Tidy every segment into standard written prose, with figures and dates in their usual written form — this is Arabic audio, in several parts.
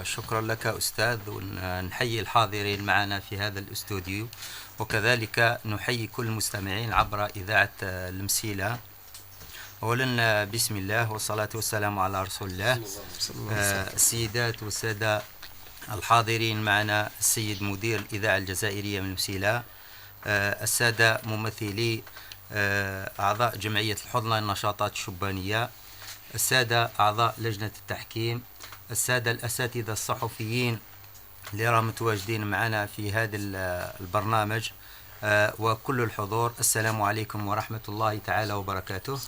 شكرا لك أستاذ، ونحيي الحاضرين معنا في هذا الاستوديو، وكذلك نحيي كل المستمعين عبر إذاعة المسيلة. أولا بسم الله والصلاة والسلام على رسول الله. السيدات والسادة الحاضرين معنا، السيد مدير الإذاعة الجزائرية من المسيلة، السادة ممثلي أعضاء جمعية الحضنة للنشاطات الشبانية، السادة أعضاء لجنة التحكيم، السادة الأساتذة الصحفيين اللي راهم متواجدين معنا في هذا البرنامج، وكل الحضور، السلام عليكم ورحمة الله تعالى وبركاته.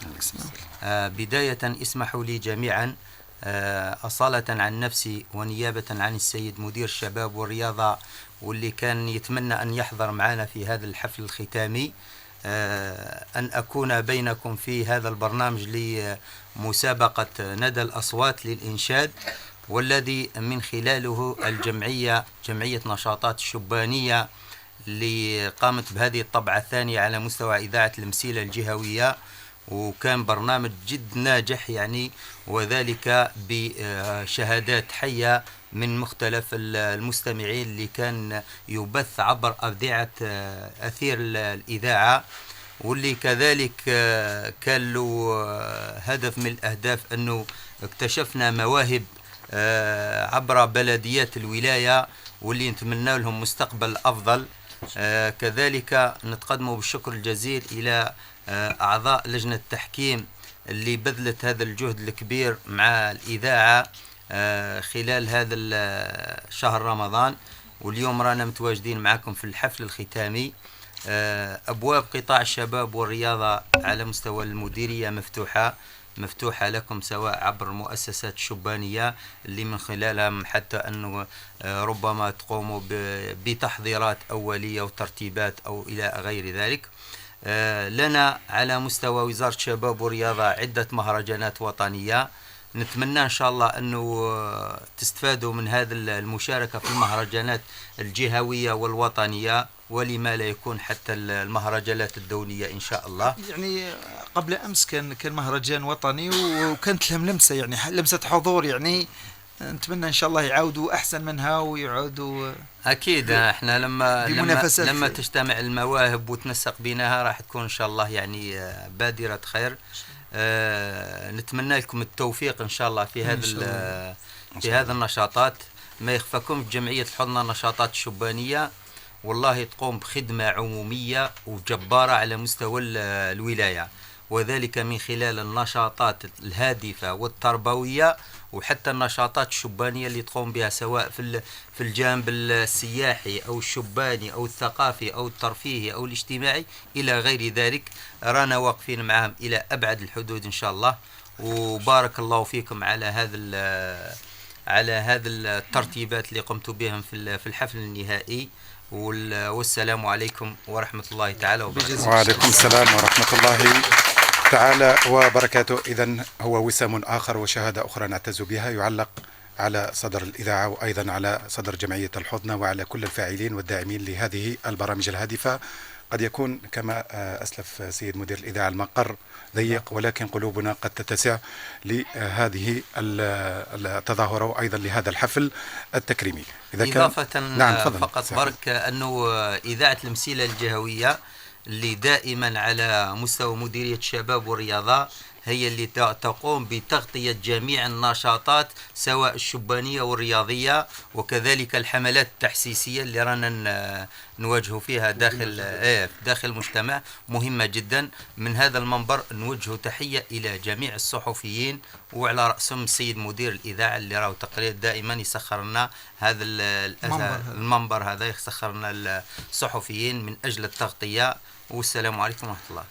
بداية اسمحوا لي جميعا أصالة عن نفسي ونيابة عن السيد مدير الشباب والرياضة، واللي كان يتمنى أن يحضر معنا في هذا الحفل الختامي، أن أكون بينكم في هذا البرنامج لمسابقة ندى الأصوات للإنشاد، والذي من خلاله جمعية نشاطات الشبانية اللي قامت بهذه الطبعة الثانية على مستوى إذاعة المسيلة الجهوية، وكان برنامج جد ناجح يعني، وذلك بشهادات حية من مختلف المستمعين اللي كان يبث عبر أذيعة أثير الإذاعة، واللي كذلك كان له هدف من الأهداف أنه اكتشفنا مواهب عبر بلديات الولاية، واللي نتمنى لهم مستقبل أفضل. كذلك نتقدم بالشكر الجزيل إلى أعضاء لجنة التحكيم اللي بذلت هذا الجهد الكبير مع الإذاعة خلال هذا شهر رمضان، واليوم رانا متواجدين معكم في الحفل الختامي. أبواب قطاع الشباب والرياضة على مستوى المديرية مفتوحة لكم، سواء عبر المؤسسات الشبانية اللي من خلالها حتى أنه ربما تقوموا بتحضيرات أولية وترتيبات أو إلى غير ذلك. لنا على مستوى وزارة الشباب والرياضة عدة مهرجانات وطنية، نتمنى إن شاء الله أنه تستفادوا من هذا المشاركة في المهرجانات الجهوية والوطنية، ولما لا يكون حتى المهرجانات الدولية إن شاء الله. يعني قبل أمس كان مهرجان وطني، وكانت لهم لمسة، يعني لمسة حضور، يعني نتمنى إن شاء الله يعودوا أحسن منها ويعودوا. أكيد احنا لما تجتمع المواهب وتنسق بينها راح تكون إن شاء الله يعني بادرة خير. نتمنى لكم التوفيق إن شاء الله في هذا النشاطات. ما يخفاكم جمعية الحضنة النشاطات الشبانية والله تقوم بخدمة عمومية وجبارة على مستوى الولاية، وذلك من خلال النشاطات الهادفة والتربوية، وحتى النشاطات الشبانية اللي تقوم بها، سواء في الجانب السياحي أو الشباني أو الثقافي أو الترفيهي أو الاجتماعي إلى غير ذلك. رانا واقفين معهم إلى أبعد الحدود إن شاء الله، وبارك الله فيكم على هذا الترتيبات اللي قمتوا بهم في الحفل النهائي. والسلام عليكم ورحمة الله تعالى وبركاته. وعليكم السلام ورحمة الله تعالى وبركاته. إذن هو وسام آخر وشهادة أخرى نعتز بها يعلق على صدر الإذاعة، وأيضا على صدر جمعية الحضنة، وعلى كل الفاعلين والداعمين لهذه البرامج الهادفة. قد يكون كما أسلف سيد مدير الإذاعة المقر ضيق، ولكن قلوبنا قد تتسع لهذه التظاهرة وأيضا لهذا الحفل التكريمي. إضافة فقط برك أنه إذاعة المسيلة الجهوية اللي دائما على مستوى مديرية الشباب والرياضة هي اللي تقوم بتغطية جميع النشاطات سواء الشبانية والرياضية، وكذلك الحملات التحسيسية اللي رانا نواجه فيها داخل المجتمع، مهمة جدا. من هذا المنبر نوجه تحية إلى جميع الصحفيين، وعلى رأسهم السيد مدير الإذاعة اللي راهو تقرير دائما يسخر لنا هذا المنبر هذا، يسخر لنا الصحفيين من أجل التغطية. والسلام عليكم ورحمة الله.